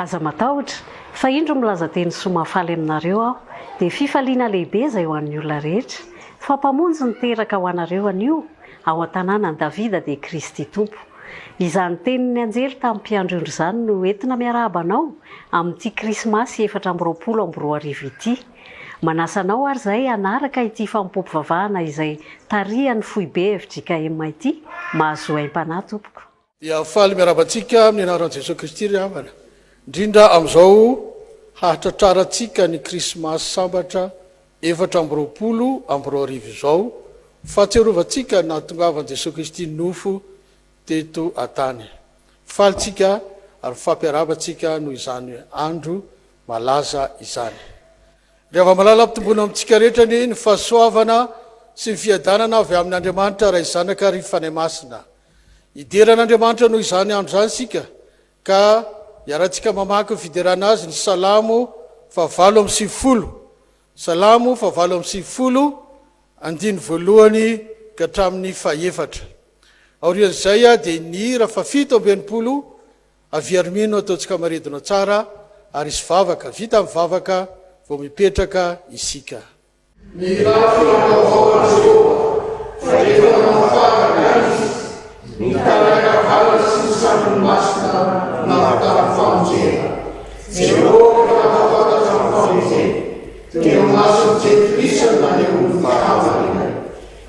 Aza matahotra fa indro milaza teny somafaly aminareo aho dia fifaliana lehibe izay ho an'ny olona rehetra. Fampamonjy niteraka ho anareo anio ao an-tanànan Davida dia Kristy Tompo. Izany tenin'ny anjely tamin'ny mpiandro indro izany no entina miarahabanao amin'ity Krismasy 2024 ity. Manasanao ary izay anaraka ity fanompoampivavahana izay tarihan'ny foibe FJKM ity mahazo aim-panahy tompoko. Dia faly miarabantsika amin'ny anaran'i Jésus-Christ ry havana. Indrindra amin'izao hahatratrarantsika ny Krismasy sambatra 2024 izao, fahatsiarovantsika nahatongavan'i Jésus-Christ nofo teto an-tany. Falitsika ary fampiaravantsika noho izany andro malaza izany. Rehefa malala ampitomboana amintsika rehetra ny fahasoavana sy ny fiadanana avy amin'Andriamanitra raha izanaka ry fanahy masina. Ideran'Andriamanitra noho izany andro izany sika ka iaratsika mamaky fiderana azy ny Salamo 8:20. Salamo 8:20 andiny voalohany ka hatramin'ny 4. Aorian'izay dia ny ra 7:20 aviary mino ataontsika maredina tsara ary isy vavaka vita amin'ny vavaka vao mipetraka isika. Ny raha fa rehefa manafaka izy ny karakavaly sy ny sambony masina nahatary famonjena. Jehovah nafakatra amin'ny famonjena teo masony Jésus-Christ naneho ny fahamarina.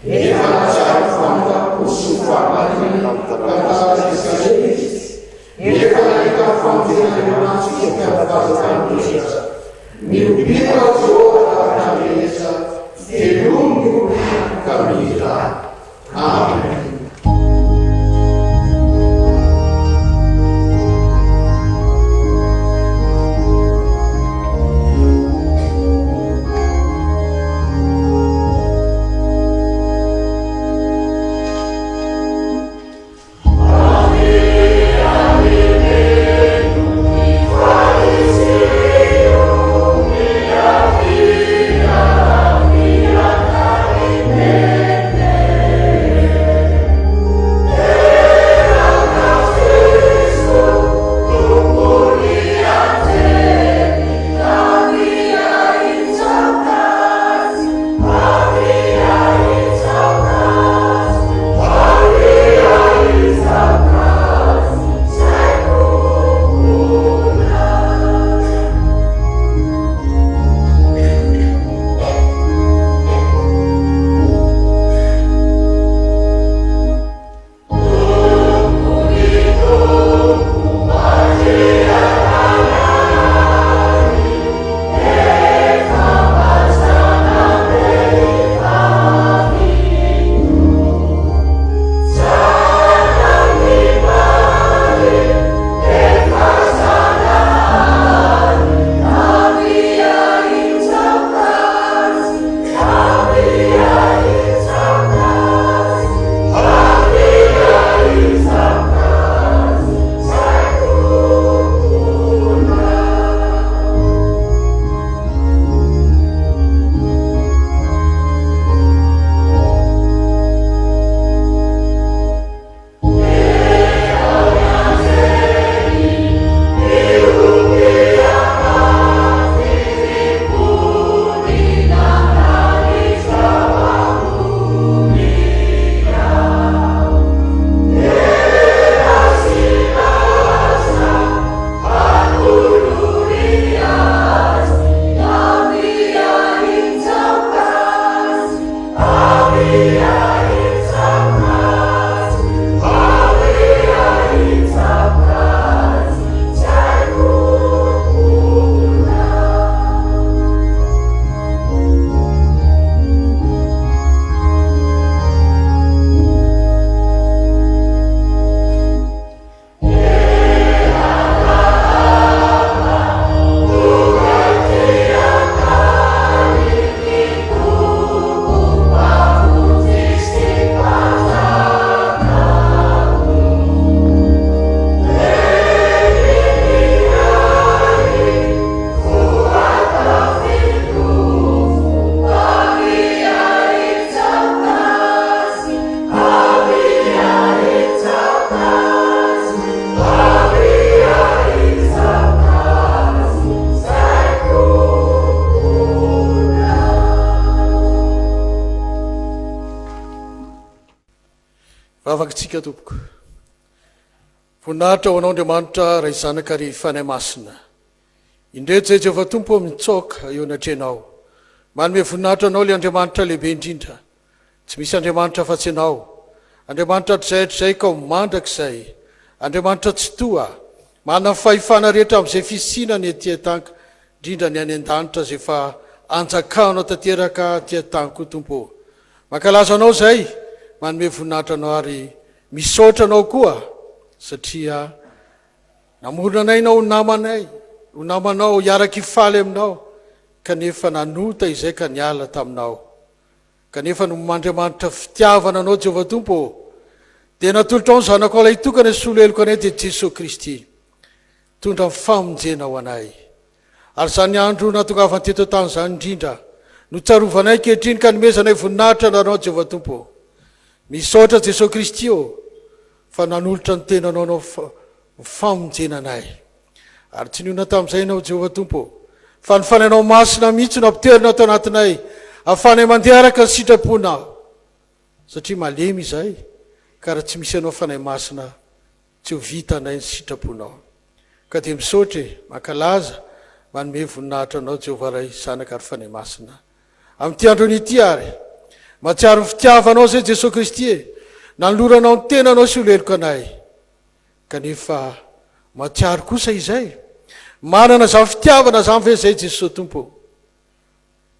Efa natsara fantako sy fahamarina karazana izy. Efa nahita famonjena Andriamanitra mikavazana rehetra. Miobira Jehovah rehetra velomino ka mira. Amen. Amen. Vavakatsika tompoko. Voninahitra ho anao Andriamanitra ray zanaka ry fanahy masina. Indreto zay Jehovah Tompo mitsoka eo anatrenao. Manome voninahitra anao le Andriamanitra lehibe indrindra. Tsy misy Andriamanitra fa tsy anao. Andriamanitra hatrizay ka ho mandrakizay. Andriamanitra tsy toa. Manana fahefana rehetra amin'izay fisinany etỳ an-tany, indrindra ny any an-danitra zay fa anjakanao tanteraka atỳ an-tany koa Tompo. Mankalaza anao zay, manome voninahitra anao ary misaotra anao koa, satria namorona anay ianao namanay, ho namanao hiaraka hifaly aminao, kanefa nanota izay ka niala taminao. Kanefa no Andriamanitra fitiavana anao Jehovah Tompo, dia natolotra ao ny zanako ilay tokana solo eloko anay dia Jésus-Christ. Tondra famonjena ho anay. Ary zany andro natongavany teto tany zany indrindra, no tsarovanay kehitriny ka nomezanay voninahitra anao Jehovah Tompo. Misaotra Jésus-Christ fa nanolotra ny tenanao anao famonjena anay. Ary tsy niona tamin'izay ianao Jehovah Tompo, fa ny fanainao masina mihitsy no ampiterina tao anatinay, ahafanay mandeha araka ny sitraponao. Satria malemy izay, ka raha tsy misy anao fanahy masina, tsy ho vita anay ny sitraponao. Ka dia misaotra mankalaza, manome voninahitra anao Jehovah ray zanaka ary fanahy masina. Amin'ity androny ity ary, mahatsiaro ny fitiavanao zay Jésus-Christ, nanoloranao ny tenanao sy oleloko anay. Kanefa mahatsiaro kosa izay, manana zany fitiavana zany ve zay Jesosy Tompo?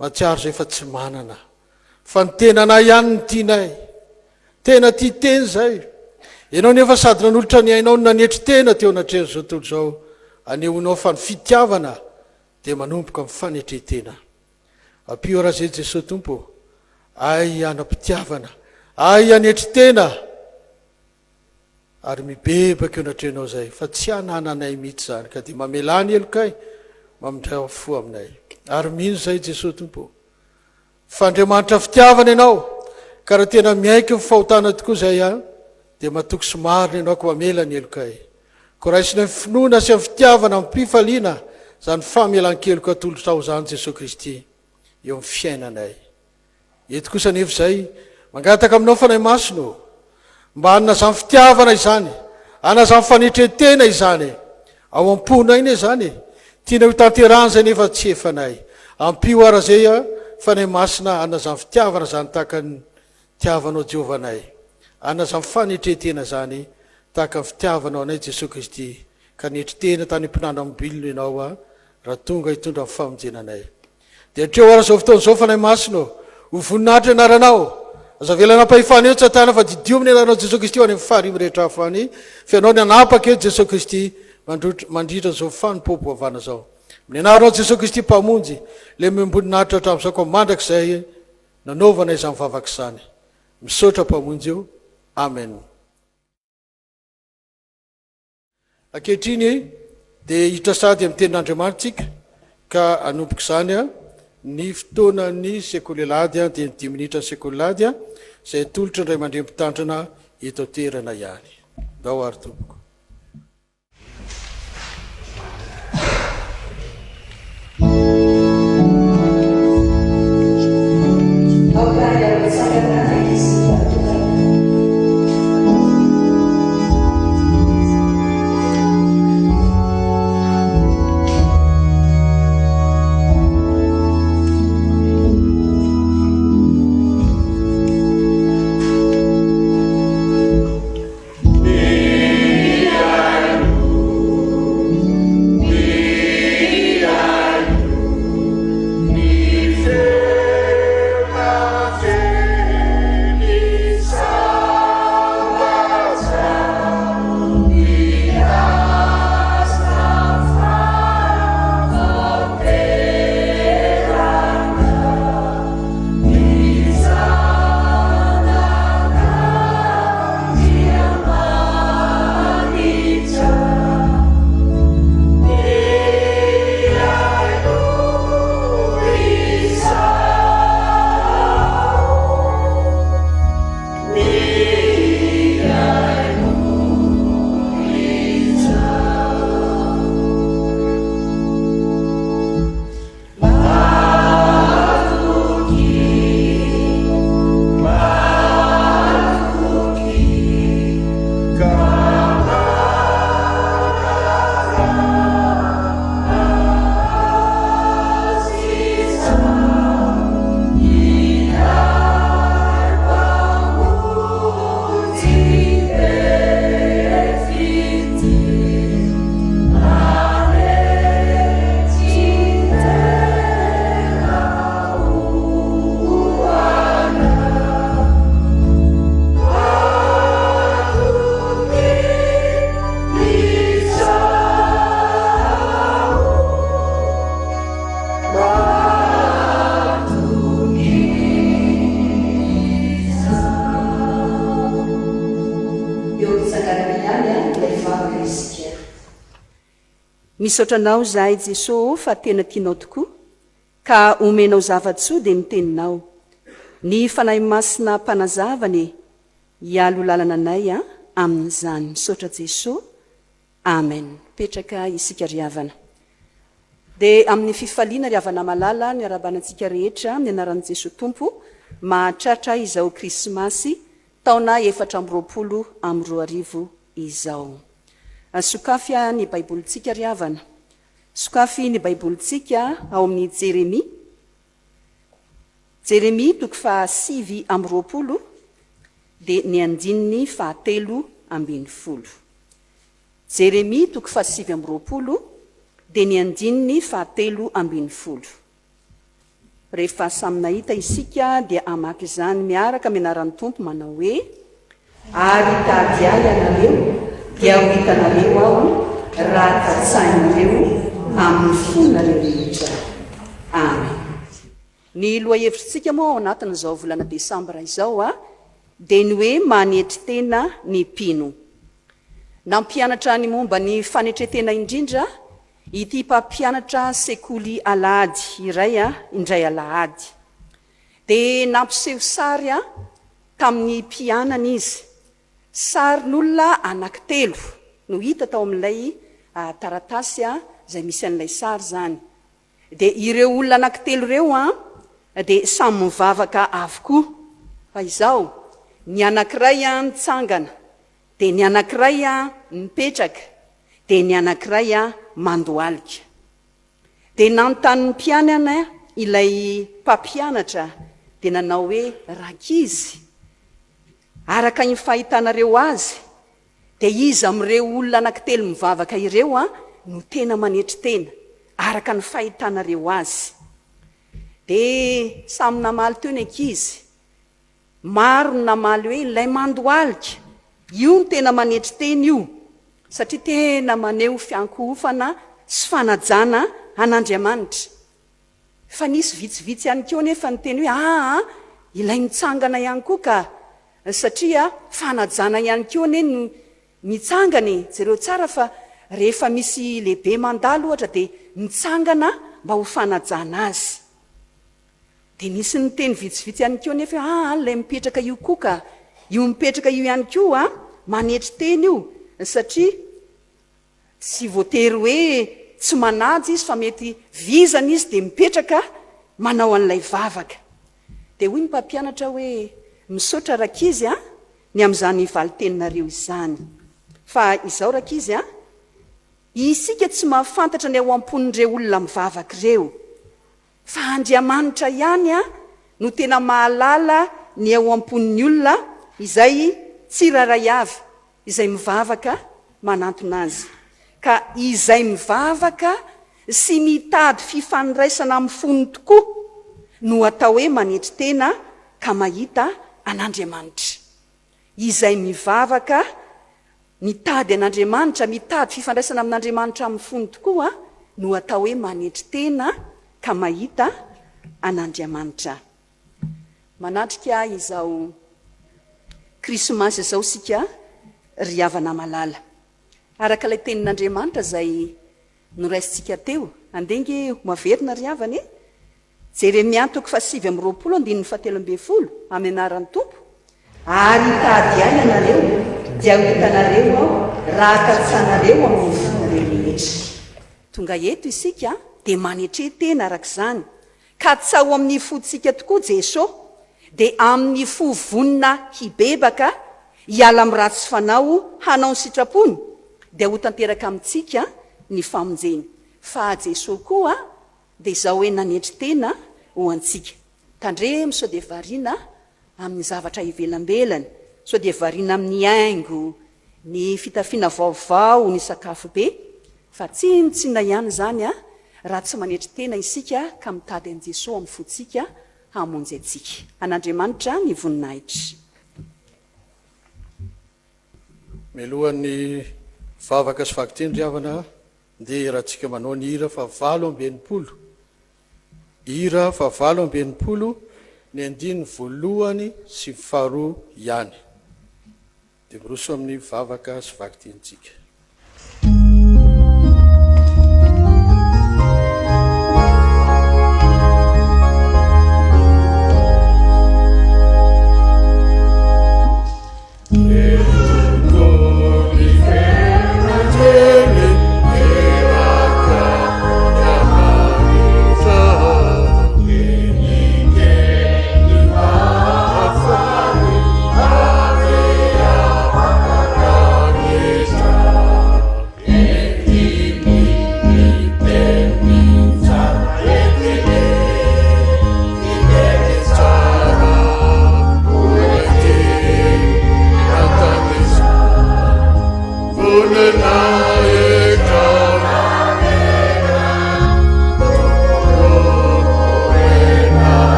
Mahatsiaro zay fa tsy manana, fa ny tenanay ihany ny tianay. Tena tia teny zay. Ianao nefa sady nanolotra ny ainao nanetry tena teo anatrehany zao tontolo zao, anehoanao fa ny fitiavana dia manomboka amin'ny fanetretena. Ampio raha zay Jesosy Tompo, ay anam-pitiavana, ay anetry tena, ary mibebaka eo anatrenao zay, fa tsy anananay mihitsy zany, ka dia mamelany elokay, mamindray fo aminay. Ary mino zay Jesosy Tompo, fa Andriamanitra fitiavana ianao, ka raha tena miaiky ny fahotana tokoa zay dia matoky somarina ianao ka mamela ny elokay. Ko raisina ny finoana sy amin'ny fitiavana amin'ny mpifaliana, zany famelan-keloka atolotao zany Jésus-Christ eo amin'ny fiainanay. Eto kosa nefa zay, mangataka aminao fanahy masino, mba hanana zany fitiavana izany, hanana zany fanetretena izany, ao am-ponay ine zany, tiana ho tanterahana zay nefa tsy efanay. Ampio ara zay fanahy masina, hanana zany fitiavana zany tahaka ny tiavanao Jehovanay. Hanana zany fanetretena zany tahaka ny fitiavanao anay Jésus-Christ, ka netritena tany am-pinana mobilina ianao raha tonga hitondra ny famonjenanay. Dia hatreo ara zao fotoana zao fanahy masino, ho voninahitra anaranao, aza velana ampahefana eo tsy hatana fa didio amin'ny anaranao Jésus-Christ any amin'ny faharimy rehetra hafany, fa ianao ny anapaka eo Jésus-Christ mandritra zao Fanompoampivavahana zao. Amin'ny anaranao Jésus-Christ mpamonjy, le memboninahitra hatramin'izao ka mandrakizay nanaovanay izany vavaka izany. Misaotra mpamonjy eo. Amen. Ankehitriny dia hiditra sady amin'ny tenin'Andriamanitsika, ka anomboka izany ny fotoanany sekolelady dia 10 minitra ny sekolelady izay tolotra indray mandrem-pitandrina eto toerana ihany. Ndao ary tompoko. Amen. misaotranao zahay Jesosy fa tena tianao tokoa ka omenao zavatsoa dia miteninao ny fanahy masina mpanazavany hialo lalana anay amin'izany misaotra Jesosy amen. Petraka isika riavana dia amin'ny fifaliana riavana malala ny arabanantsika rehetra amin'ny anaran'i Jesosy Tompo mahatratra izao Krismasy taona 2022 izao. Sokafy ny baibolitsika riavana. Sokafy ny baibolitsika ao amin'ny Jeremia toko 7:20 dia ny andininy 7:10. Jeremia toko 7:20 dia ny andininy 7:10. Rehefa samy nahita isika dia amaky izany miaraka amenaran'ny Tompo manao hoe ary tady ahy ianareo dia ho hitanareo aho raha tatsainareo amin'ny fonareo rehetra. Amen. Ny lohahevitrintsika moa ao anatin'izao volana Desambra izao dia ny hoe manetry tena ny mpino. Nampianatra ny momba ny fanetretena indrindra ity mpampianatra sekoly alahady iray indray alahady. Dia nampiseho sary tamin'ny mpianana izy. Sarin'olona anankitelo no hita tao amin'ilay taratasy izay misy an'ilay sary zany. Dia ireo olona anankitelo ireo dia samy mivavaka avokoa. Fa izao ny anankiray mitsangana, dia ny anankiray mipetraka, dia ny anankiray mandohalika. Dia nanontany mpianana ilay mpampianatra dia nanao hoe rakizy. Araka ny fahitanareo azy dia izy amin'ireo olona anankitelo mivavaka ireo no tena manetry tena araka ny fahitanareo azy. Dia samy namaly teo ny ankizy. Maro ny namaly hoe ilay mandohalika io no tena manetry tena io satria tena maneho fiankohofana sy fanajana an'Andriamanitra. Fa nisy vitsivitsy ihany koa nefa ny teny hoe ilay mitsangana ihany koa ka satria fanajana ihany koa no mitsangana. Jereo tsara fa rehefa misy lehibe mandalo ohatra dia mitsangana mba ho fanajana azy. Dia nisy ny teny vitsivitsy ihany koa nefa ilay mipetraka io koa ka io mipetraka io ihany koa manetry teny io satria tsy voatery hoe tsy manajy izy fa mety vizana izy dia mipetraka manao an'ilay vavaka. Dia hoy ny mpampianatra hoe misaotra rakizy ny amin'izany valiteninareo izany. Fa izao rakizy isika tsy mahafantatra ny ao am-ponin'ireo olona mivavaka ireo. Fa Andriamanitra ihany no tena mahalala ny ao am-ponin'ny olona izay tsiraray avy, izay mivavaka manantona azy. Ka izay mivavaka sy mitady fifandraisana amin'ny foniny tokoa no atao hoe manetry tena ka mahita an'Andriamanitra. Izay mivavaka mitady an'Andriamanitra, mitady fifandraisana amin'Andriamanitra amin'ny fony tokoa no atao hoe manetry tena ka mahita an'Andriamanitra. Manatrika izao Krismasy izao sika riavana malala. Araka ilay tenin'Andriamanitra izay noraisintsika teo. Andengy maverina riavana Jeremia toko 7:20 amin'ny anaran'ny Tompo. Ary tady ahy ianareo dia ho hitanareo aho raha tatsanareo amin'ny fonareo rehetra. Tonga eto isika dia manetry tena araka izany. Ka tsao amin'ny fotsika tokoa Jesosy dia amin'ny fovonina hibebaka hiala amin'ny ratsy fanao hanao ny sitrapony dia ho tanteraka amintsika ny famonjeny. Fa Jesosy koa dia izao hoe nanetry tena ho antsika. Tandremo sao dia variana amin'ny zavatra ivelambelany, sao dia variana amin'ny haingo, ny fitafiana vaovao, ny sakafo be. Fa tsintsina ihany zany raha tsy manetry tena isika ka mitady an' Jesosy amin'ny fotsika hamonjy antsika. An'Andriamanitra ny voninahitra. Melohan'ny vavaka sy vakiteny riavana dia rahantsika manao ny hira fa 7:20. Hira fa 7:20 ny andiny voalohany sy faharoa ihany. Dia miroso amin'ny vavaka sy vakitentsika.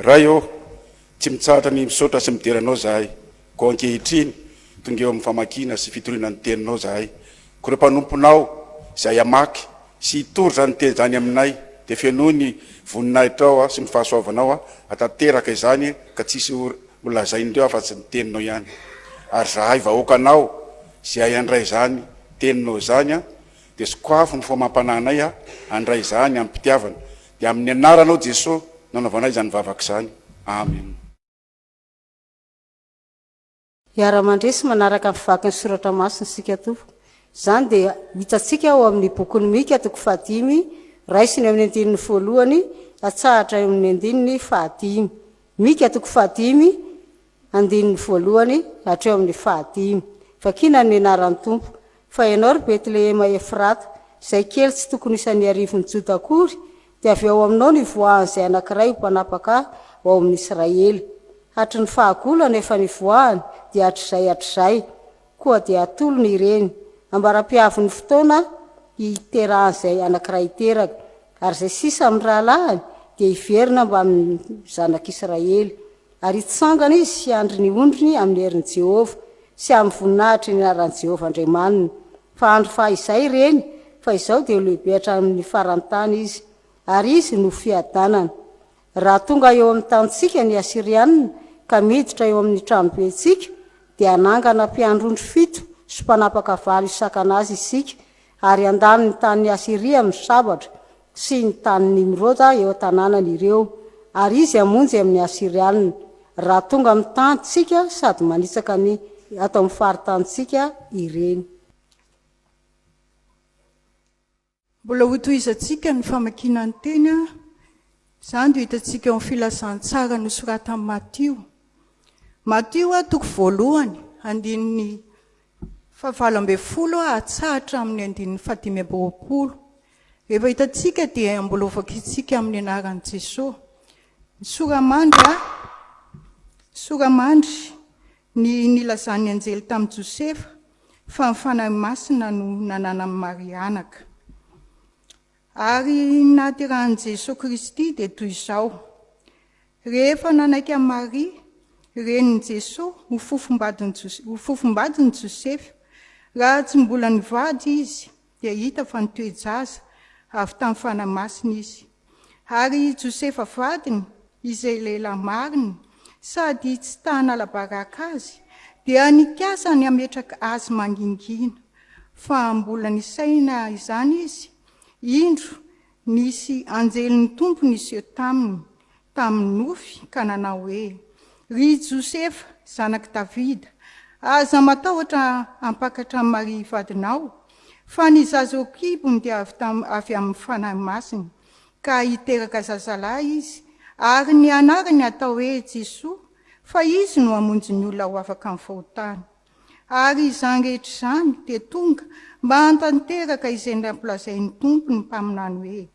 raha eo tsy mitsahatra ny misaotra sy mideranao zahay ko ankehitriny tonga eo amin'ny famakina sy fitoriana ny teninao zahay ko reo mpanomponao izay amaky sy hitory zany teny zany aminay dia fianoho ny voninahitra ao sy ny fahasoavanao atateraka izany ka tsisy olazaindreo afa-tsy ny teninao ihany ary zahay vahoakanao izay andray zany teninao zany dia sokoafo ny fomampananay andray zany amin'ny mpitiavana dia amin'ny anaranao Jesosy nanaovanay zany vavaka izany amen. Iara-mandresy manaraka mivaky ny soratra masina sika tompoko zany dia hitatsika ao amin'ny bokin'ny Mika toko 5 raisiny amin'ny andininy voalohany atsahatra amin'ny andininy 5. Mika toko 5 andininy voalohany hatreo amin'ny 5. Vakina ny anaran'ny tompo fa ianao ry Betlehema Efrata izay kely tsy tokony isan'ny arivon'ny Joda akory dia avy ao aminao ny voahany izay anankiray ho mpanapaka ao amin'ny Israely. Hatry ny fahagolana efa ny voahany dia hatr'izay koa dia atolony ireny ambara-piavy ny fotoana hiterahany izay anankiray teraka ary izay sisa amin'ny rahalahiny dia hiverina mba amin'ny zanak'Israely ary hitsangana izy sy andry ny ondriny amin'ny herin'i Jehova sy amin'ny voninahitry ny anaran'i Jehova Andriamanina fa andro fa izay ireny fa izao dia lehibe hatramin'ny farantany izy ary izy no fiadanana. Raha tonga eo amin'ny tantsika ny Asirianina ka miditra eo amin'ny tranobentsika dia anangana mpiandrondro 7 sy mpanapaka 8 isakanazy isika ary andany ny tanin'ny Asiria amin'ny sabatra sy ny tanin'ny Nimroda eo tanànany ireo ary izy amonjy amin'ny Asirianina. Raha tonga amin'ny tantsika sady manitsaka ny ato amin'ny faritantsika ireny. Mbola hotoizatsika ny famakinan'ny tena zany dia hitatsika amin'ny filasan-tsara no soratan'i Matio. Matio toko 1 andininy 20 atsahatra amin'ny andininy 15. Rehefa hitatsika dia mbola ovakitsika amin'ny anaran'i Jesosy. Soramandry ny nilazan'ny anjely tamin'i Josefa fa ny fanahy masina no nanana amin'ny Maria anaka. Ary naterahan'i Jésus-Christ dia toy izao. Rehefa nanaiky amin'ny Maria renin'i Jesosy ho fofombadin'i Josefa, raha tsy mbola nivady izy dia hita fa nitoejaza avy tamin'ny fanahy masina izy. Ary Josefa vadiny izay lehilahy mariny sady tsy tahanala-baraka azy dia nikasany ametraka azy mangingina fa mbola nisaina izany izy. Indro nisy anjelin'ny tompony izy eo tamin'ny nofy ka nanao hoe: ry Josefa zanaky Davida, aza matahotra ampakatra amin'ny Maria vadinao fa ny zaza ao kibony dia avy amin'ny fanahy masina ka hiteraka zazalahy izy ary ny anarany atao hoe Jesosy fa izy no amonjy ny olona ho afaka amin'ny fahotana. Ary izany rehetra izany dia tonga mba hantanteraka izay nampilazain'ny tompony mpaminany hoe: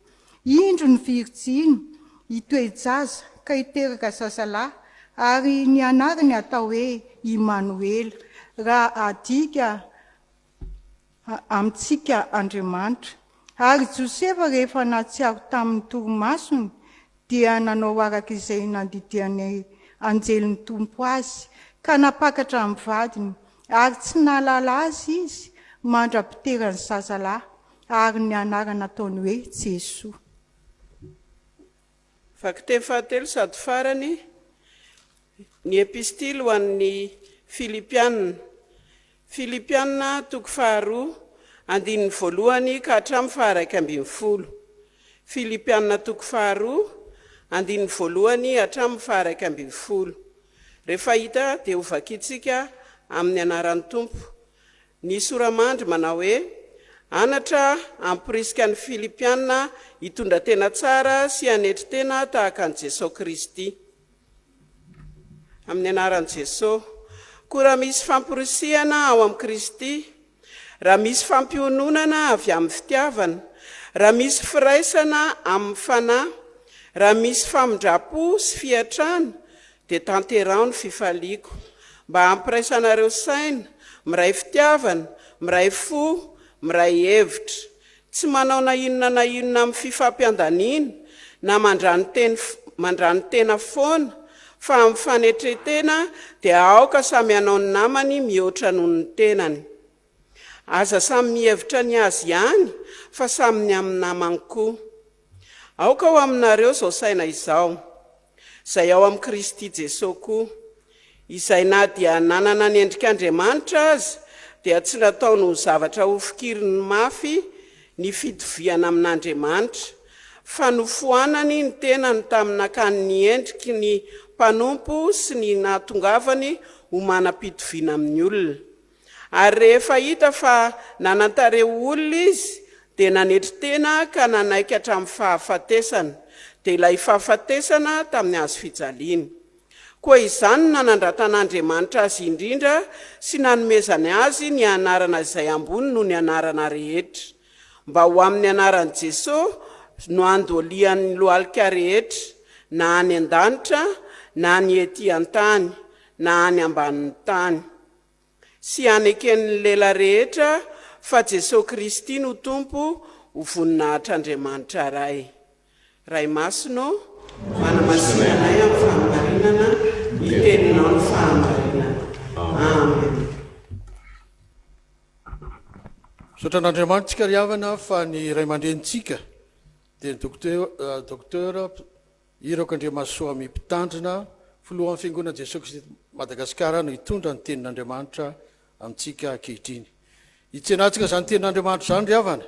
indro ny Virjiny hitoejaza ka hiteraka zazalahy ary ny anarany atao hoe Immanuel, raha adika amintsika Andriamanitra. Ary Josefa rehefa natsiaro tamin'ny torimasony dia nanao araka izay nandidiany anjelin'ny tompo azy ka napakatra amin'ny vadiny ary tsy nalala azy izy mandra-piterany zazalahy ary ny anarana ataony hoe Jesosy. Vakiteny fahatelo sady farany ny epistily ho an'ny Filipianina toko 2 andininy 1 ka hatramin'ny 11. Filipianina toko 2 andininy 1 hatramin'ny 11. Rehefa hita dia hovakitsika amin'ny anaran'ny tompo. Ny soramandry manao hoe: anatra ampirisika ny Filipianina hitondra tena tsara sy hanetry tena tahaka an'i Jesosy-Kristy. Amin'ny anaran'i Jesosy, koa raha misy famporisiana ao amin'ny Kristy, raha misy fampiononana avy amin'ny fitiavana, raha misy firaisana amin'ny fanahy, raha misy famindrapo sy fiatrana, dia tanterao ny fifaliako mba hampiraisanareo saina, miray fitiavana, miray fo, miray hevitra, tsy manao na inona amin'ny fifampiandaniana na mandrany teny mandrano tena foana fa amin'ny fanetretena dia aoka samy hanao ny namany mihoatra noho ny tenany. Aza samy mihevitra ny azy ihany fa samy ny amin'ny namany koa. Aoka ho aminareo izao saina izao, izay ao amin'ny Kristy Jesosy koa, izay na dia nanana ny endrik'Andriamanitra azy dia tsy nataony ho zavatra hofokiriny mafy ny fitoviana amin'Andriamanitra, fa nofoanany ny tenany tamin'akany ny endriky ny mpanompo sy ny nahatongavany ho manam-pitoviana amin'ny olona. Ary rehefa hita fa nanantareo olona izy dia nanetry tena ka nanaiky hatramin'ny fahafatesana, dia ilay fahafatesana tamin'ny hazo fijaliana. Koa izany nanandratan'Andriamanitra azy indrindra sy nanomezany azy ny anarana izay ambony noho ny anarana rehetra, mba ho amin'ny anaran'i Jesosy no andolian'ny lohalika rehetra, na any an-danitra, na ny ety an-tany, na any ambanin'ny tany. Sy aneken'ny lela rehetra fa Jesosy Kristy no tompo ho voninahitr'Andriamanitra ray. Ray masino, manamasinanay amin'ny fahamarinana, ny teninao ny fahamarinana. Amen. Sotran'Andriamanitra ry havana fa ny ray aman-drenitsika dia ny docteur Irok'Andriamasoa Mipitandrina, filohan'ny fiangonana Jesosy Kristy Madagaskar no hitondra ny tenin'Andriamanitra amintsika ankehitriny. Hitsenatsika zany tenin'Andriamanitra zany ry havana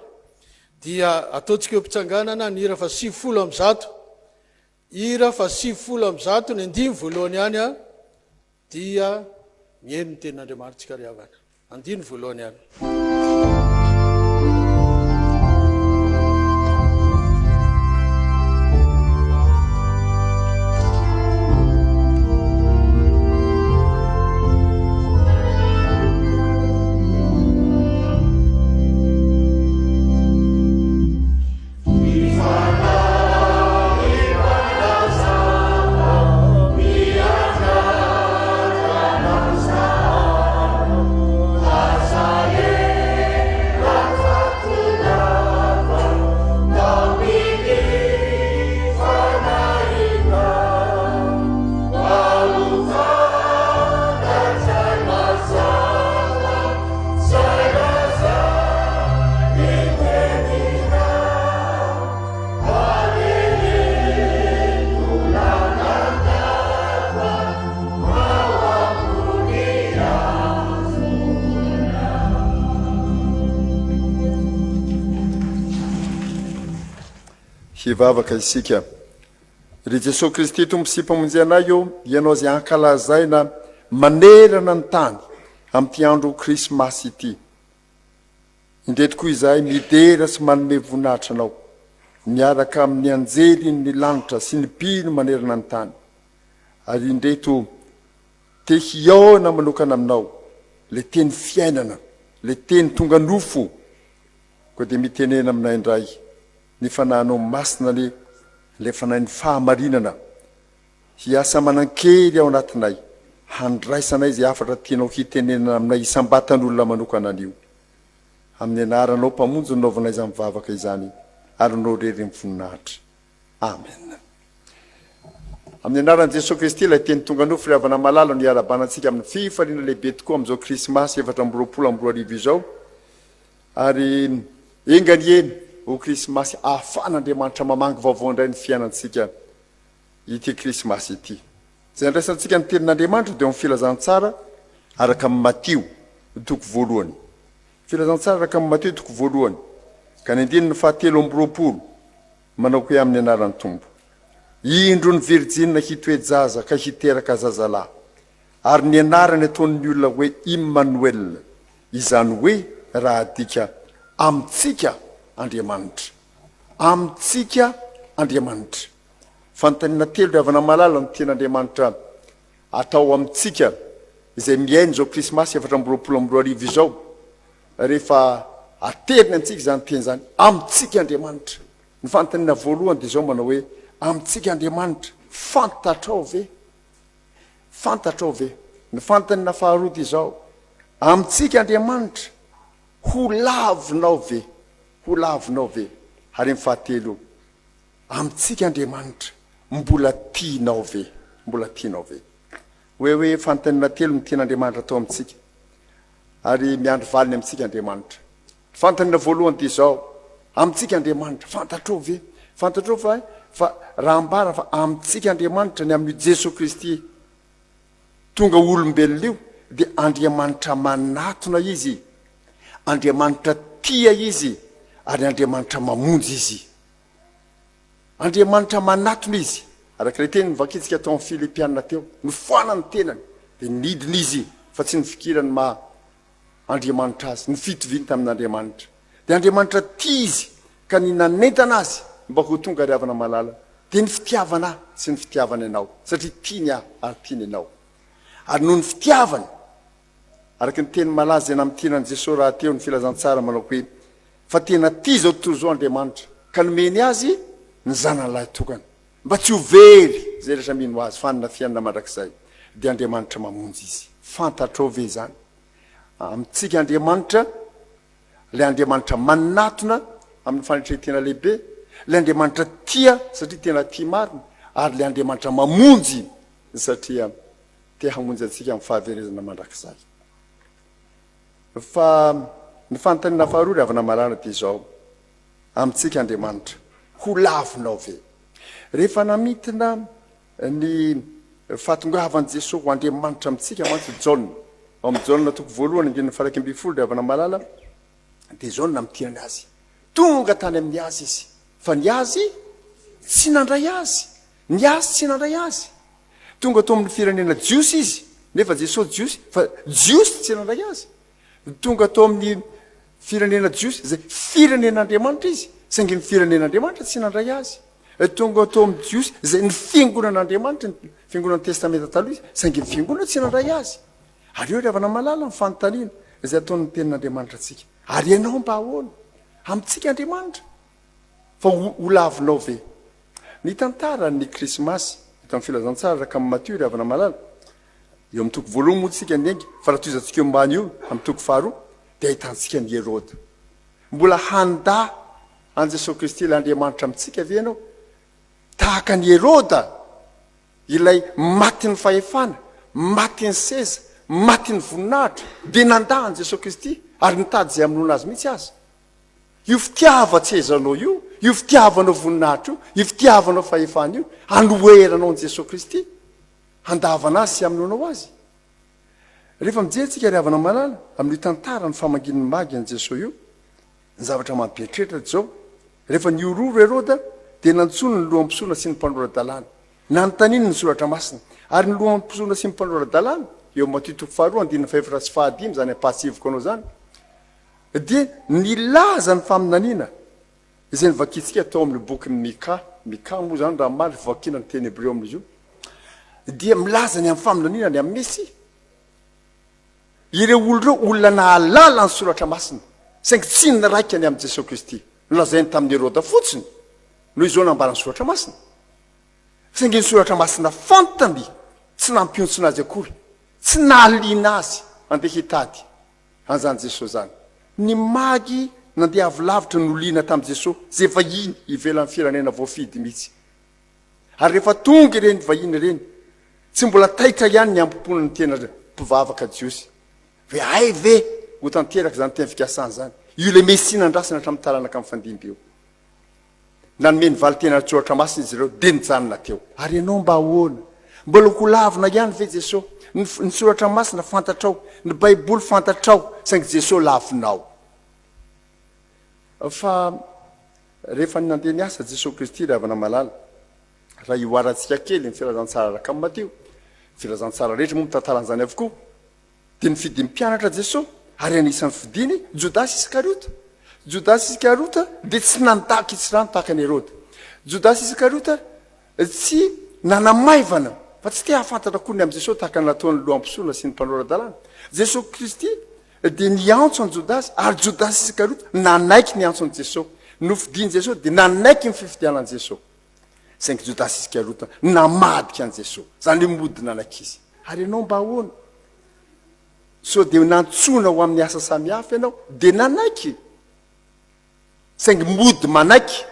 dia ataontsika eo mpitsanganana ny ira fa 700 ira fa 700 ny 5 voalohany ihany dia mihaino ny tenin'Andriamanitra ry havana. 5 voalohany ihany. Hivavaka isika. Ry Jesosy Kristy tompo sy mpamonjy anay eo, ianao izay ankalazaina manerana ny tany amin'ity andro Krismasy ity. Indreto koa izay midera sy manome voninahitra anao, miaraka amin'ny anjely ny lanitra sy ny mpino manerana ny tany. Ary indreto te hiaona manokana aminao, le teny fiainana, le teny tonga nofo, koa dia mitenena aminay indray. Ny fanahinao masina le fanahin'ny fahamarinana, hiasa manan-kery ao anatinay, handraisanay izay afatra tianao hitenenana aminay isambatan'olona manokana an'io. Amin'ny anaranao mpamonjy no naovanay izany mivavaka izany, ary nao rery ny voninahitra. Amen. Amin'ny anaran'i Jesosy Kristy ilay teny tonga nofo ry havana malala no iarabanantsika amin'ny fifaliana lehibe tokoa amin'izao Krismasy 420 izao, ary engany eny o Krismasy ahafan'Andriamanitra mamangy vaovao indray ny fiainantsika ity Krismasy ity. Izay andraisantsika ny tenin'Andriamanitra dia amin'ny filazantsara araka amin'ny Matio toko voalohany. Filazantsara araka amin'ny Matio toko voalohany. Ka ny andininy faha-20 manao hoe amin'ny anaran'ny Tompo. Indro ny Virjina hitoejaza ka hiteraka zazalahy. Ary ny anarany ataon'ny olona hoe Immanuel, izany hoe raha adika amintsika Andriamanitra. Amintsika Andriamanitra. Fanontaniana telo ry havana malala ny tenin'Andriamanitra atao amintsika izay miaino zao Krismasy 420 izao. Rehefa ateriny antsika izany teny izany, amintsika Andriamanitra. Ny fanontaniana voalohany dia zao manao hoe amintsika Andriamanitra. Fantatrao ve? Fantatrao ve? Ny fanontaniana faharoa dia zao, amintsika Andriamanitra. Ho lavinao ve? Ho lavinao ve? Ary ny fahatelo, amintsika Andriamanitra mbola tianao ve hoe fantanina telo ny tian'Andriamanitra atao amintsika ary miandro valiny amintsika Andriamanitra. Fantanina voalohany dia izao, amintsika Andriamanitra fantatrao ve? Fantatrao fa raha ambara fa amintsika Andriamanitra ny amin'ny Jesosy Kristy tonga olombelona io dia Andriamanitra manatona izy, Andriamanitra tia izy ary Andriamanitra mamonjy izy. Andriamanitra manatona izy. Araka ny teny vakitsika tao amin'ny Filipianina teo, nifoanany tenany dia nidina izy fa tsy nifikirany Andriamanitra azy, nifitoviany tamin'Andriamanitra. Dia Andriamanitra tia izy ka ny nanentana azy mba ho tonga ry havana malala dia ny fitiavana sy ny fitiavana ianao, satria tiany ary tiany ianao. Ary noho ny fitiavany, araka ny teny malaza eny amin'ny tenan'i Jesosy raha teo ny filazantsara manao hoe fa tena tia zao tontolo zao Andriamanitra ka nomeny azy ny zanan'ilay tokana mba tsy ho very zay rehetra mino azy fanina fianana mandrakizay, dia Andriamanitra mamonjy izy. Fantatrao ve zany? Amintsika Andriamanitra, ilay Andriamanitra manatona amin'ny fanetretena lehibe, ilay Andriamanitra tia satria tena tia marina, ary ilay Andriamanitra mamonjy satria te hamonjy antsika amin'ny fahaverezana mandrakizay. Fa ny fanontaniana faharoa ry havana malala dia izao, amintsika Andriamanitra ho lavinao ve? Rehefa namitina ny fahatongavan'i Jesosy ho Andriamanitra amintsika mantsy Jaona, ao amin'ny Jaona toko voalohany andininy faraika ambin'ny folo ry havana malala, dia Jaona mitinany azy tonga tany amin'ny azy izy, fa ny azy tsy nandray azy, ny azy tsy nandray azy. Tonga tao amin'ny firenena jiosy izy, nefa Jesosy jiosy, fa jiosy tsy nandray azy. Tonga tao amin'ny firenena jiosy zay firenen'Andriamanitra izy, saingy ny firenen'Andriamanitra tsy nandray azy. Tonga tao amin'ny jiosy zay ny fiangonan'Andriamanitra, ny fiangonan'ny testamenta taloha izy, saingy ny fiangonana tsy nandray azy. Ary eo ry havana malala ny fanontaniana izay ataon'ny tenin'Andriamanitra atsika. Ary ianao mba ahoana amintsika Andriamanitra? Fa ho lavinao ve? Ny tantaran'ny Krismasy amin'ny filazantsara raka amin'ny Matokia ry havana malala, eo amin'ny toko voalohany moa tsika ny engy, fa raha toy izantsika eo ambany io amin'ny toko faharoa dia ahitantsika ny Herôda. Mbola handa an Jesosy Kristy ilay Andriamanitra amintsika ve ianao? Tahaka ny Herôda, ilay maty ny fahefana, maty ny seza, maty ny voninahitra, dia nanda an Jesosy Kristy ary nitady izay hamonoana azy mihitsy azy. Io fitiava-tsezanao io fitiavanao voninahitra io fitiavanao fahefana io, anoheranao an Jesosy Kristy, handavana azy sy hamonoanao azy. Rehefa mijerytsika ry havana malala amin'ny tantara ny famangin'ny magy an Jesosy io, ny zavatra mampieritreritra zao, rehefa niororo Herôda dia nantsony ny loham-pisoana sy ny mpanoran-dalàna, nanontaniany ny soratra masina, ary ny loham-pisoana sy ny mpanoran-dalàna eo Matokia toko faharoa andininy faefatra sy fahadimy zany ampahasivoko anao zany, dia nilaza ny faminaniana izay nivakitsika tao amin'ny bokin'ny Mika moa zany raha mary vakina ny teny Hebreo amin'izy io, dia milaza ny amin'ny faminaniana ny amin'ny Mesia. Ireo olo ireo olona nahalala ny soratra masina, saingy tsy niraika ny amin'ny Jesosy Kristy, nolazainy tamin'ny Herôda fotsiny noho izao nambara ny soratra masina, saingy ny soratra masina fantany tsy nampiontsona azy akory, tsy nahaliana azy andeha hitady an'izany Jesosy zany. Ny magy nandeha avolavitra noliana tamin'i Jesosy zay vahiny ivelan'ny firenena voafidy mihitsy. Ary rehefa tonga ireny vahiny ireny, tsy mbola taitra ihany ny ampopona ny tena mpivavaka jiosy, hoe ay ve ho tanteraka zany tena fikasana zany, io le Mesia nandrasana hatramin'ny taranaka amin'ny fandimby eo. Nanome ny valitena tsoratra masina izy ireo dia nijanona teo. Ary ianao mba ahoana? Mbola ho lavina ihany ve Jesosy? Ny soratra masina fantatrao, ny Baiboly fantatrao, saingy Jesosy lavinao. Fa rehefa nandeha niasa Jesosy Kristy ry havana malala, raha ioarantsika kely ny filazantsara raka amin'ny Mateo, filazantsara rehetra moa mitantaran'izany avokoa, dia nifidy mpianatra Jesosy ary anisan'ny fidiny Jodasy Iskariota. Jodasy Iskariota dia tsy nandaka Israely tahaka ny Herôda. Jodasy Iskariota tsy nanamaivana, fa tsy te hahafantatra koa ny amin'ny Jesosy tahaka nataon'ny loham-pisoana sy ny mpanoran-dalàna. Jesosy Kristy dia niantso an Jodasy, ary Jodasy Iskariota nanaiky niantso an Jesosy. Nofidiny Jesosy dia nanaiky ny fifidianan Jesosy. Saingy Jodasy Iskariota namadika an Jesosy, zany hoe mody nanaiky izy. Ary ianao mba ahoana? So dia nantsona ho amin'ny asa samihafa ianao, dia nanaiky. Saingy mody manaiky,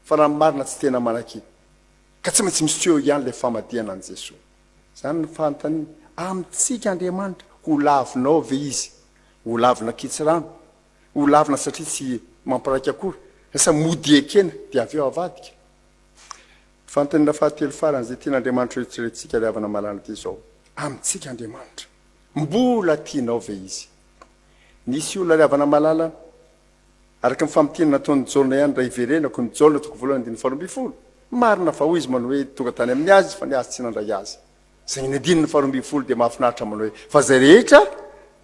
fa raha marina tsy tena manaiky. ka tsy maintsy misy eo ihany le famadiana an' Jesosy zany ny fanontaniana amitsika Andriamanitra ho lavinao ve izy ho lavina kitsirano ho lavina satria tsy mampiraiky akory sa mody ekena dia avy eo avadika fanontaniana fahatelo farany zay tian'Andriamanitra retrerentsika le havana malala ty zao amitsika Andriamanitra mbola tianao ve izy nisy olona le havana malala araka ny famitiana nataon'ny jaolona ihany raha iverenako ny jaolona toko voalohany 12 marina fa hoy izy manao hoe tonga tany amin'ny azy fa ny azy tsy nandray azy zay ny 12 dia mahafinaritra manao hoe fa zay rehetra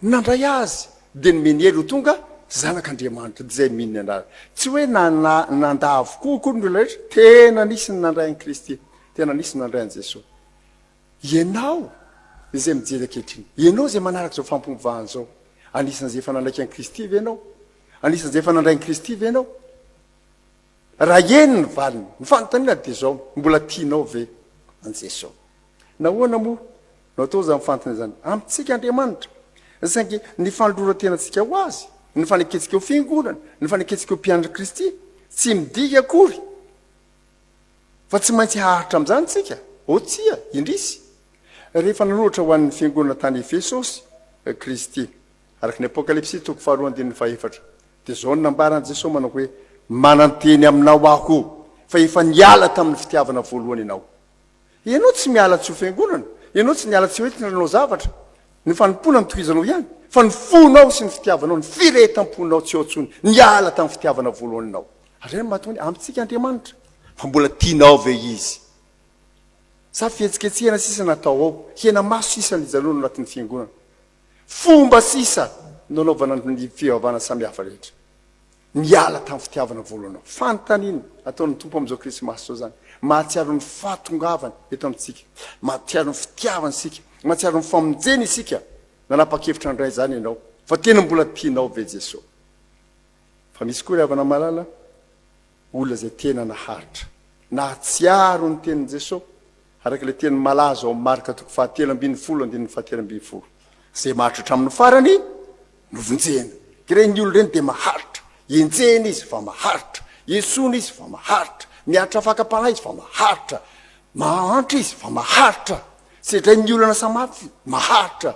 nandray azy dia ny menely ho tonga zanak'Andriamanitra dia zay mininy anara tsy hoe nanda avokoa koa ny olona rehetra tena nisy ny nandray an'i Kristy tena nisy ny nandray an'i Jesosy ianao izay mijery ankehitriny ianao zay manaraka zao fampimovahana zao anisan'izay efa nandraiky an'i Kristy ve ianao anisan'izay efa nandray an'i Kristy ve ianao raha eny ny valiny ny fanontaniana dia zao mbola tianao ve an Jesosy nahoana moa no atao zany fantany zany amitsika Andriamanitra saingy ny fanoloran-tenantsika ho azy ny faneketsika eo fiangonana ny faneketsika eo mpianatra Kristy tsy midika akory fa tsy maintsy haharitra amin'izany tsika tsia indrisy rehefa nanoratra ho an'ny fiangonana tany Efesosy Kristy araka ny apokalipsy toko 2:4 dia zao ny nambaran' Jesosy manao hoe mananteny aminao aho fa efa niala tamin'ny fitiavana voalohany ianao ianao tsy miala tsy ho fiangonana ianao tsy niala tsy hoe tinranao zavatra ny fanompona mitohizanao ihany fa ny fonao sy ny fitiavanao ny firetam-ponao tsy eo ntsony niala tamin'ny fitiavana voalohany ianao ary mahatony amitsika Andriamanitra fa mbola tianao ve izy sa fihetsiketsehana sisa natao ao hena maso sisa ny jalona anatin'ny fiangonana fomba sisa nanaovana ny fivavahana samihafa rehetra niala tamin'ny fitiavana voalohany fanontaniana ataon'ny tompo amin'izao krismasy zao zany mahatsiaro ny fahatongavany eto amintsika mahatsiaro ny fitiavany sika mahatsiaro ny famonjeny isika nanapa-kevitra andray zany ianao fa tena mbola tianao ve Jesosy fa misy koa ry havana malala olona zay tena naharitra nahatsiaro ny tenin'i Jesosy araka le teny malaza ao marika toko 7:17 zay mahatratra amin'ny farany novonjena kireny olo reny dia maharitra enjeny izy fa maharitra esona izy fa maharitra miaritra fakapanahy izy fa maharitra mahantra izy fa maharitra sedray ny olana samafy maharitra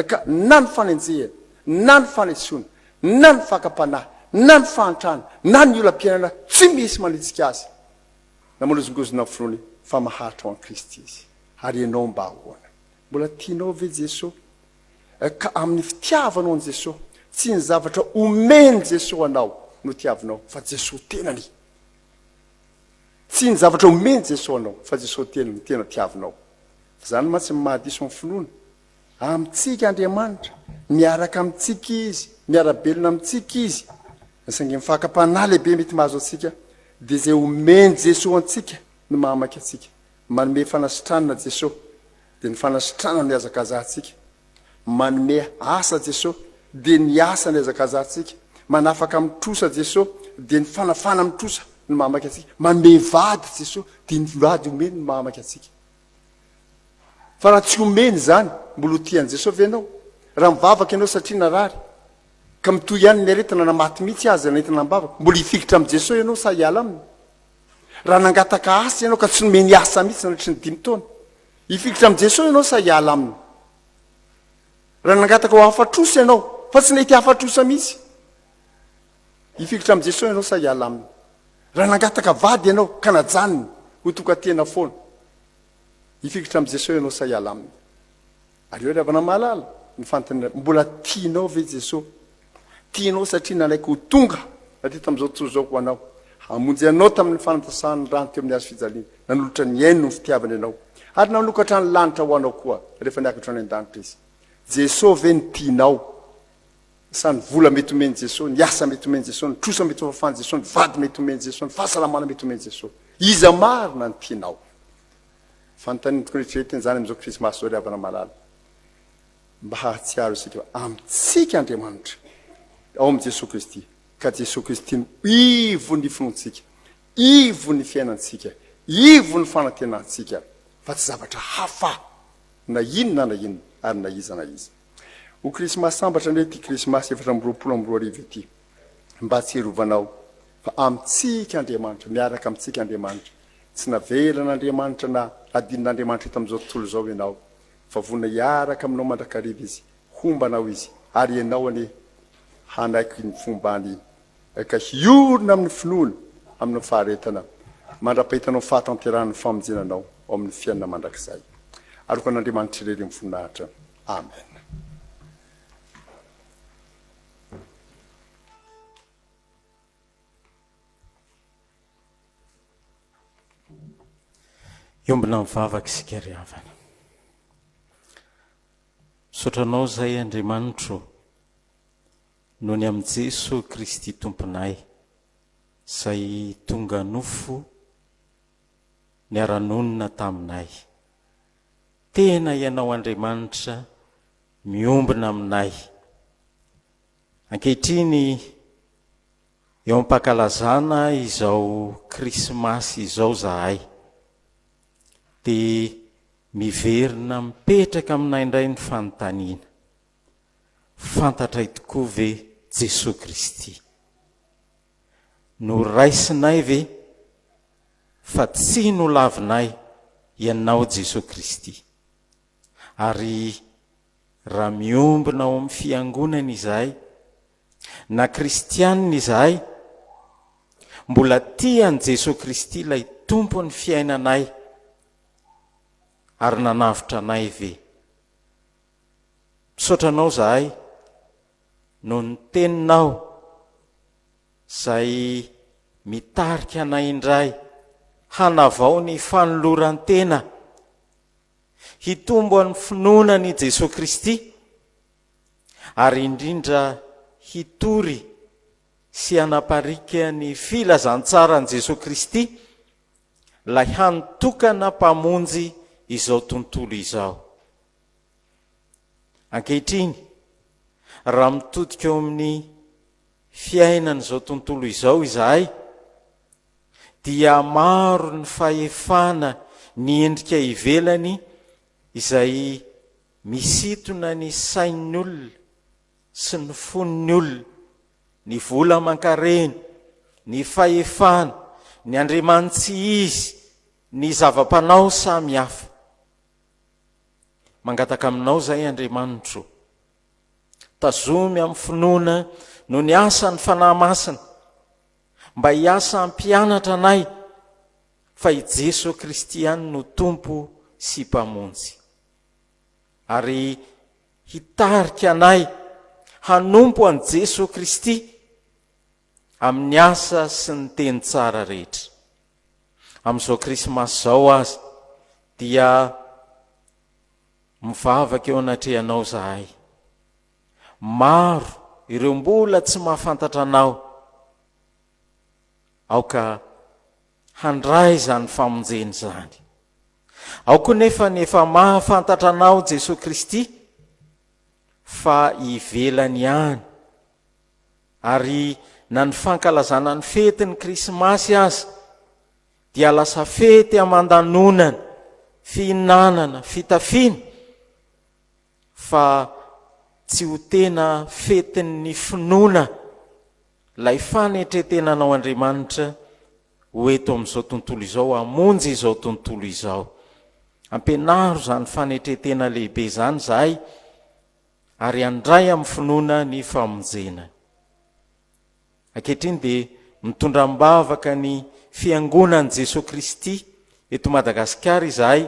ka na ny fanenjehana na ny fanesona na ny fakapanahy na ny fahantrana na ny olam-piainana tsy misy manitsika azy na malozongozona finony fa maharitra ho an'i Kristy izy ary ianao mba ahoana mbola tianao ve Jesosy ka amin'ny fitiavanao an Jesosy tsy ny zavatra omeny Jesosy anao no tiavinao fa Jesosy tenany tsy ny zavatra omeny Jesosy anao fa Jesosy tenany tena tiavinao zany matsy mahadiso amin'ny finoana amitsika Andriamanitra miaraka amitsika izy miarabelona amitsika izy saingy mifakapanahy lehibe mety mahazo atsika dia zay omeny Jesosy antsika no mahamaka atsika manome fanasitranana Jesosy dia ny fanasitrana ny azakazahantsika manome asa Jesosy dia ny asa ny azakazahantsika manafaka mitrosa Jesosy dia ny fanafana mitrosa no mahamaka atsika manome vady Jesosy dia ny vady omeny no mahamaka atsika fa raha tsy omeny zany mbola tian'i Jesosy ve ianao raha mivavaka ianao satria narary ka mitoy ihany ny aretina namaty mihitsy azy anetina mivavaka mbola hifikitra amin'i Jesosy ianao sa hiala aminy raha nangataka asa ianao ka tsy nomeny asa mihitsy natry ny 5 taona hifikitra amin'i Jesosy ianao sa hiala aminy raha nangataka ho hafatrosa ianao fa tsy nahity hafatrosa mihitsy hifikitra amin'i Jesosy ianao sa hiala aminy raha nangataka vady ianao ka najanony ho tokatena foana hifikitra amin'i Jesosy ianao sa hiala aminy ary eo ravana mahalala ny fanontaniana mbola tianao ve Jesosy tianao satria nalaiky ho tonga nateo tamin'izao tontolo zao ho anao hamonjy anao tamin'ny fanantasahany rano teo amin'ny azo fijaliana nanolotra ny aino ny fitiavana ianao ary nanokatra ny lanitra ho anao koa rehefa niakatra ny an-danitra izy Jesosy ve ny tianao sa ny vola mety omeny Jesosy ny asa mety omeny Jesosy ny trosa mety hofafany Jesosy ny vady mety omeny Jesosy ny fahasalamana mety omeny Jesosy iza marina ny tianao fanontaniana tokony rehetrarehetra zany amin'izao krismasy zao ry havana malala mba hahatsiaro isika amitsika Andriamanitra ao amin'i Jesosy Kristy ka Jesosy Kristy no ivo ny finoantsika ivo ny fiainantsika ivo ny fanantenantsika fa tsy zavatra hafa na inona na inona ary na iza na iza ho krismasy sambatra ndray ty krismasy 2022 ity mba tsy herovanao fa amitsika Andriamanitra miaraka amitsika Andriamanitra tsy navelan'Andriamanitra na adin'Andriamanitra eto amin'izao tontolo izao ianao fa vonina hiaraka aminao mandrakariva izy hombanao izy ary ianao ane hanaiky ny fombany ka hiorina amin'ny finoana amin'ny faharetana mandrapahitanao fahatanteran'ny famonjenanao ao amin'ny fiainana mandrakizay aroko an'Andriamanitra irery amin'ny voninahitra amen. iombona mivavaka isika ry havana misaotranao zay Andriamanitro noho ny amin'i Jesosy Kristy tomponay zay tonga nofo ny aranonina taminay tena ianao Andriamanitra miombona aminay ankehitriny eo am-pankalazana izao Krismasy izao zahay dia miverina mipetraka aminay indray ny fanontaniana fantatray tokoa ve Jesosy Kristy no raisinay ve fa tsy no lavinay ianao Jesosy Kristy ary raha miombona ao amin'ny fiangonana izahay na kristianina izahay mbola tian'i Jesosy Kristy ilay tompony fiainanay ary nanavitra anay ve misaotranao zahay no ny teninao zay mitarika anay indray hanavao ny fanoloran-tena hitombo amin'ny finoanany Jesosy Kristy ary indrindra hitory sy hanaparika ny filazantsarany Jesosy Kristy lay hanotokana mpamonjy izao tontolo izao ankehitriny raha mitodika eo amin'ny fiainana izao tontolo izao izahay dia maro ny fahefana ny endrika ivelany izay misitona ny sain'ny olona sy ny fon'ny olona ny vola aman-kareny ny fahefana ny andriamanitsy izy ny zava-panao samy hafa mangataka aminao zay Andriamanitro tazomy amin'ny finoana no ny asan'ny fanahy masina mba hiasa ampianatra anay fa i Jesosy Kristy ihany no tompo sy mpamonjy ary hitarika anay hanompo an Jesosy Kristy amin'ny asa sy ny teny tsara rehetra amin'izao Krismasy zao azy dia mivavaka eo anatrehanao zahay maro ireo mbola tsy mahafantatra anao aoka handray zany famonjeny zany aoko nefa mahafantatra anao Jesosy Kristy fa ivelany ihany ary na ny fankalazana ny fetiny Krismasy azy dia lasa fety aman-danonana fihinanana fitafiana fa tsy ho tena fetin'ny finoana lay fanetretenanao Andriamanitra hoeto amin'izao tontolo izao hamonjy izao tontolo izao ampianaro zany fanetretena lehibe zany zahay ary andray amin'ny finoana ny famonjena ankehitriny dia mitondram-bavaka ny fiangonan'i Jesosy Kristy eto Madagaskar izahay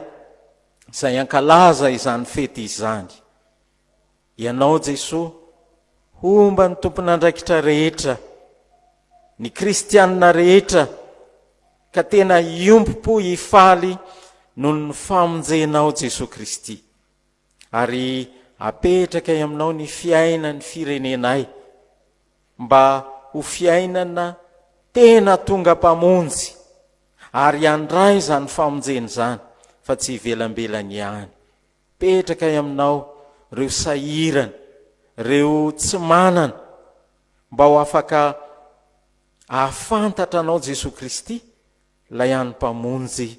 izay ankalaza izany fety izany ianao Jesosy homba ny tompon'andraikitra rehetra ny kristianina rehetra ka tena iompo hifaly noho ny famonjenao Jesosy Kristy ary apetraka aminao ny fiainany firenenay mba ho fiainana tena tonga mpamonjy ary andray zany famonjeny zany fa tsy ivelambelany ihany petraka aminao reo sahirana reo tsy manana mba ho afaka ahafantatra anao Jesosy Kristy lay any mpamonjy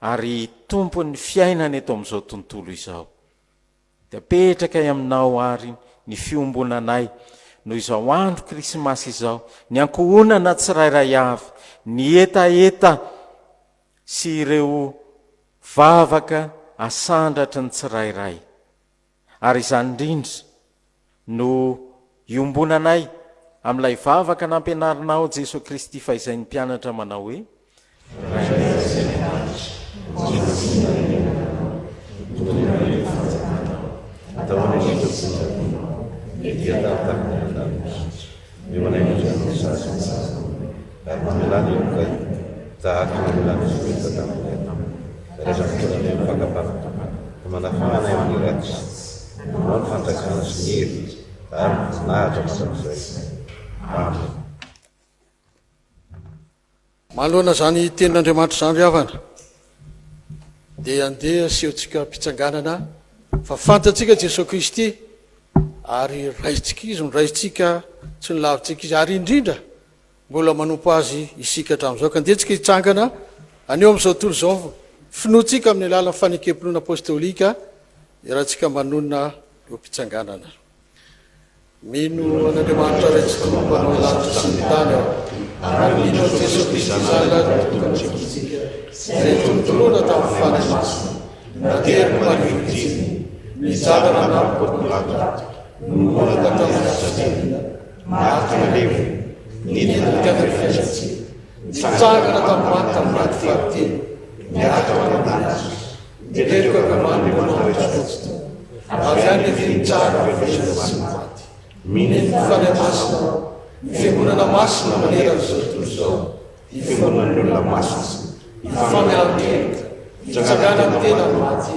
ary tompony fiainana eto amin'izao tontolo izao dia petraka aminao ary ny fiombonanay no izao andro Krismasy izao ny ankohonana tsirairay avy ny etaeta sy ireo vavaka asandratry ny tsirairay. Ary izany indrindra no iombonanay amin'ilay vavaka nampianarinao Jesosy Kristy fa izay ny mpianatra manao hoe manoloana zany tenin'Andriamanitra zany ry havana dia andeha asehotsika mpitsanganana fa fantatsika Jesosy Kristy ary raitsika izy no raitsika tsy ny lavitsika izy ary indrindra mbola manompo azy isika hatramin'izao ka andetsika hitsangana aneo amin'izao tontolo izao finoatsika amin'ny alalan'ny fanekempinoana apôstôlika irahantsika manonona eo mpitsanganana. Mino an'Andriamanitra raitsy tompo anao lanitra sy ny tany ao ary mino Jesosy Kristy zana tokantsika izay tontolona tamin'ny fanahy masina nateriny marivokitsiny nijabana nampokopolata nomolaka tamin'ny azazina mahatonalevo nidika amin'ny fiasatsika nitsangana tamin'ny maty tamin'ny maty fahatelo miaraka mananazy dereko akamany monahitra fotsito avy any evinitsara fiasatsy maty mineny fanahy masina fiangonana masina maneran'izao tontolo izao fiangonan'olona masina ifamialankelika fitsangana amin'ny tena maty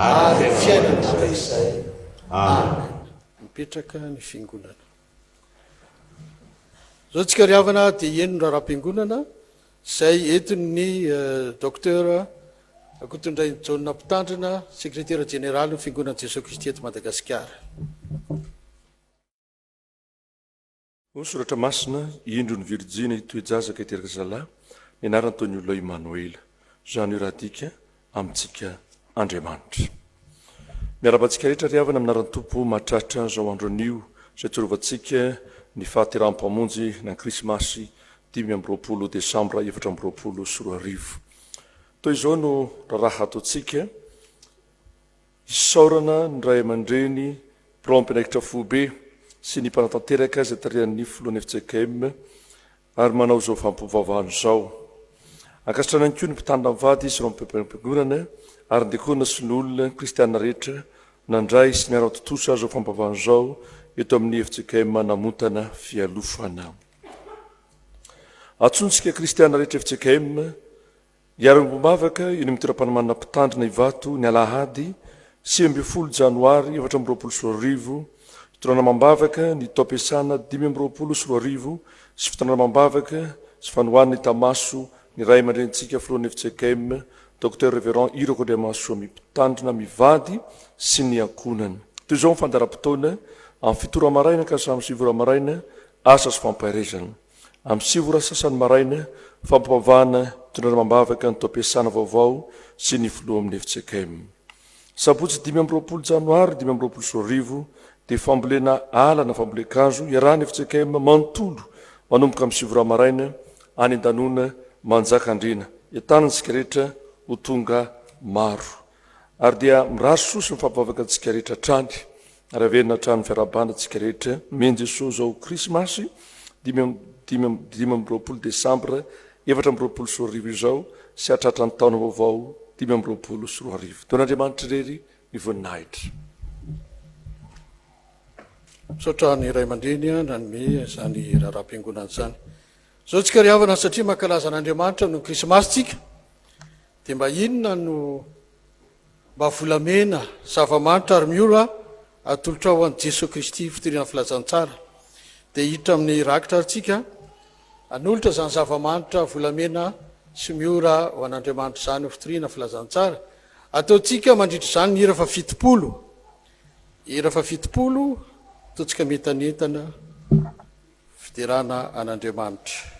ary fiainana raisay. Amen. Mipetraka ny fiangonana. Zao tsika ry havana dia eno ny raharam-piangonana izay entiny docteur Akotondray Jaona Mpitandrina, sekretera jeneraly ny fiangonan'i Jesosy Kristy eto Madagaskar. Soratra masina indro ny Virginie toejazaka iteraka zalahy ny anarany toy ny olona Emmanuel zany io raha dika amintsika Andriamanitra. Miarabantsika rehetra ry havana aminarany tompo mahatratra zao andro anio izay tsorovantsika ny fahaterahm-pamonjy ny Krismasy 20 Desambra 2024. Toy izao no raha ataontsika isaorana ny ray aman-dreny mpirahampinaikitra fobe sy ny mpanatanteraka izay tarihan'ny filohan'ny FJKM ary manao zao fampivavahana zao. Ankasitrana ihany koa ny mpitandrina mivady sy ireo mpampiangonana ary ndekona sy ny olona kristianina rehetra nandray sy miara-totosa zao fampivavahana zao eto amin'ny FJKM Namontana Fialofana. Atsontsika kristianina rehetra FJKM iara-mbombavaka iny mitoeram-panamanana mpitandrina Ivato ny Alahady 20 Janoary 2024 fitondrana mambavaka ny tao-piasana 2024 sy fitondrana mambavaka sy fanohan'ny tamaso ny ray aman-drenitsika filohan'ny FJKM Dr Révérend Iro-Kodemaso mpitandrina mivady sy ny ankonany. Toy izao mifandara-potoana amin'ny fitoro maraina ka amin'ny sivora maraina asa sy fampairezana. Amin'ny sivora sasany maraina fampavahana fitondrana mambavaka ny tao-piasana vaovao sy ny filoha amin'ny FJKM. Sabotsy 20 Janoary 2024 dia fambolena ala na fambolekazo iarahany FJKM manontolo manomboka amin'ny sivora maraina any an-danona manjakandrina entanantsika rehetra ho tonga maro ary dia miraso sy mifampavaka antsika rehetra trany ary averina trano fiarabana antsika rehetra men Jesosy zao Krismasy 20 Desambra 2024 izao sy hatratra ny taona vaovao 2024. Taon'Andriamanitra rery ny voninahitra. Misaotra ny ray aman-dreny nanome zany raharam-piangonana zany. Zao tsika ry havana satria mankalaza an'Andriamanitra no Krismasy tsika dia mba inona no mba volamena zava-manitra ary miora atolotra ho an'i Jesosy Kristy fitoriana filazantsara dia hiditra amin'ny rakitra aritsika anolotra zany zava-manitra volamena sy miora ho an'Andriamanitra zany ho fitoriana filazantsara ataontsika mandritra zany ny hira fa 70. Hira fa 70 ataontsika metanentana fiderana an'Andriamanitra.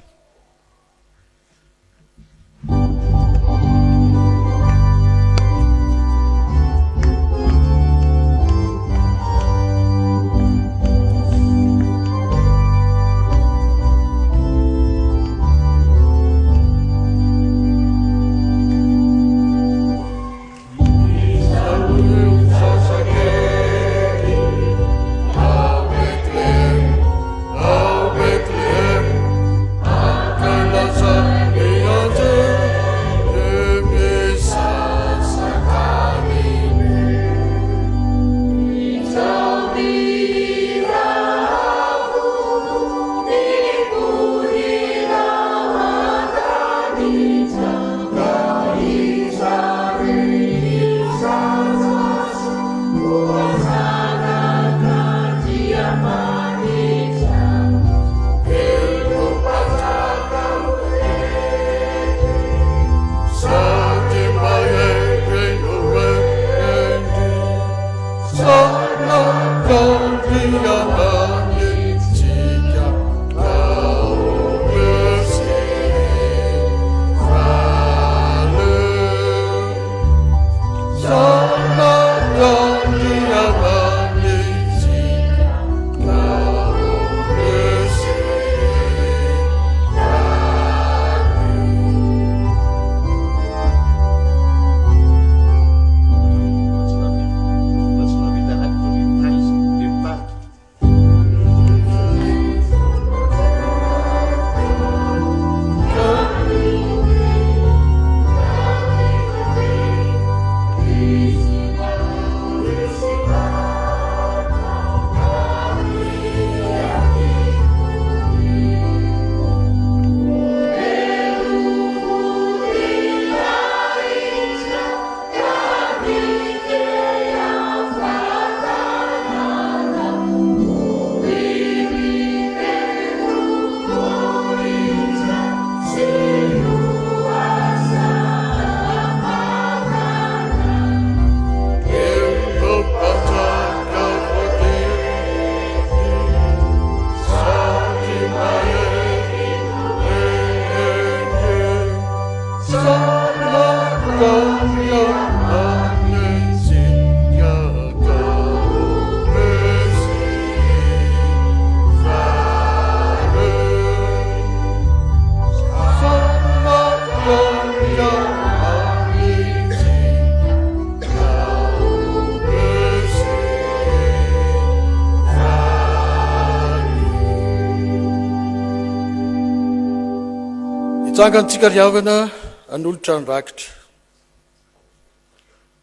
Tsangantsika riavana an'olotra nyrakitra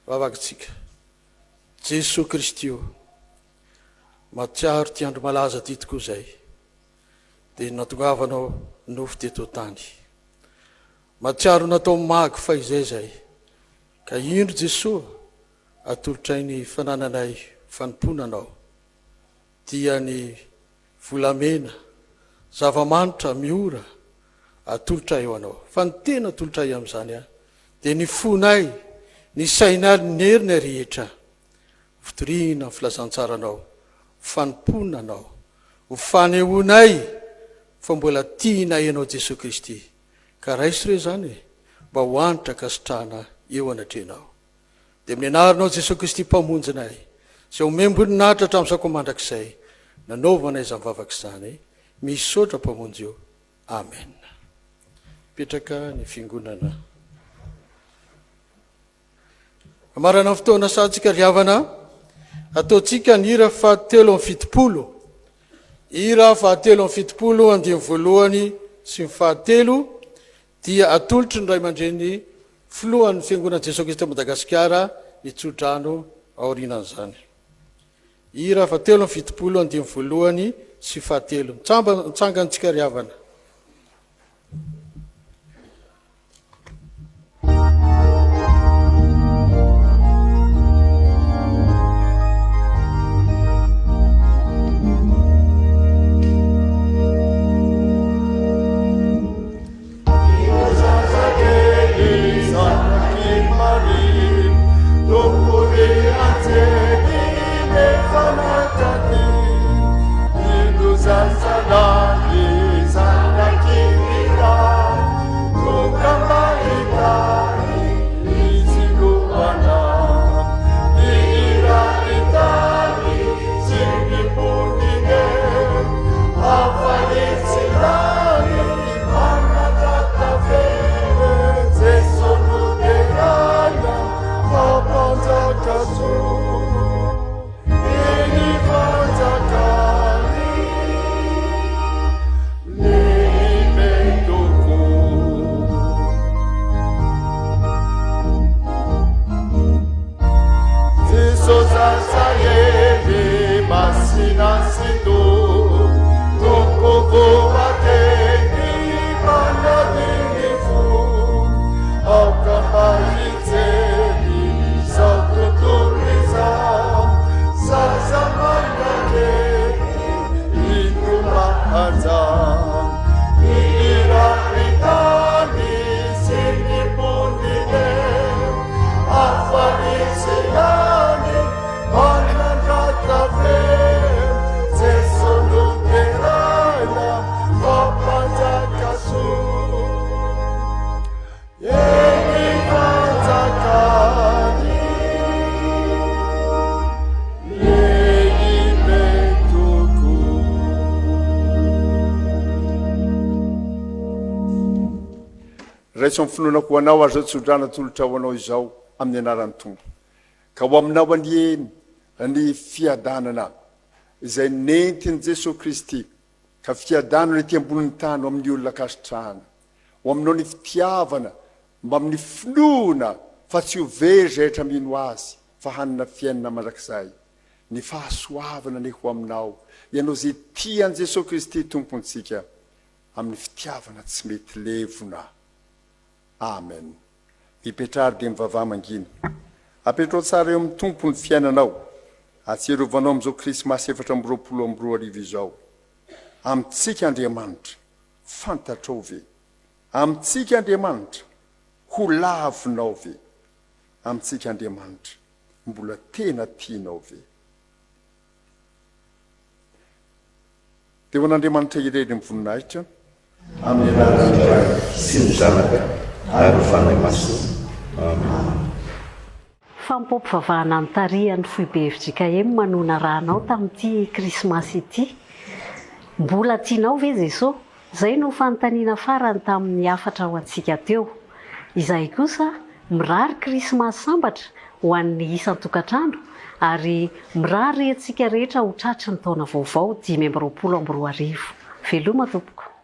vavakitsika Jésus-Christ io matsiaro ty andro malaza ty tokoa zay dia natongavanao nofo teto tany matsiaro natao magy fa izay zay ka indro Jesosy atolotrainy fanananay fanomponanao dia ny volamena zavamanitra miora atolotra eo anao fa ny tena atolotra amin'izany dia ny fonay ny sainay ny heriny rehetra fitoriana ny filazantsaranao fanomponanao ho fanehoanay fa mbola tianay ianao Jesosy-Kristy ka raisy reo zany mba ho anitra kasitrahana eo anatrenao dia amin'ny anaranao Jesosy-Kristy mpamonjinay izay homemboninahitra hatramin'izako mandrakizay nanaovanay izany vavak'izany misaotra mpamonjy eo amen. Petraka ny fiangonana amarana ny fotoana satsika riavana ataotsika ny hira fahatelo amby fitopolo hira fahatelo amby fitopolo andimy voalohany sy ny fahatelo dia atolotry ny ray aman-dreny filohan'ny fiangonana Jesosy-Kristy Madagaskara mitsodrano aorinan'izany hira fahatelo amby fitopolo andimy voalohany sy fahatelo mitsangantsika riavana. raisy finoanako ho anao azo tsodrana tolotra ho anao izao amin'ny anaran'ny tompo ka ho aminao anieny ny fiadanana izay nentiny Jesosy-Kristy ka fiadanana ety ambonin'ny tany ho amin'ny olona kasitrahana ho aminao ny fitiavana mba amin'ny finoana fa tsy ho very rehetra mino azy fa hanana fiainana mandrakizay ny fahasoavana ny ho aminao ianao zay tian Jesosy-Kristy tompontsika amin'ny fitiavana tsy mety levona. Amen. Mipetrary dia mivavaha mangina apetrao tsara eo amin'ny tompo ny fiainanao atsiarovanao amin'izao krismasy 2024 izao amintsika Andriamanitra fantatrao ve amintsika Andriamanitra ho lavinao ve amintsika Andriamanitra mbola tena tianao ve dia ho an'Andriamanitra ireny mivoninahitra amin'ny anarany sy ny zanaka ary fanahy maso. Amen. Fanompoampivavahana ny tarihan'ny FJKM FJKM manona rahanao tamin'ity krismasy ity. Mbola tianao ve Jesosy? Zay no fanontaniana farany tamin'ny afatra ho antsika teo. Izay kosa mirary krismasy sambatra ho an'ny isan-tokantrano ary mirary antsika rehetra ho tratry ny taona vaovao 2024. Veloma tompoko.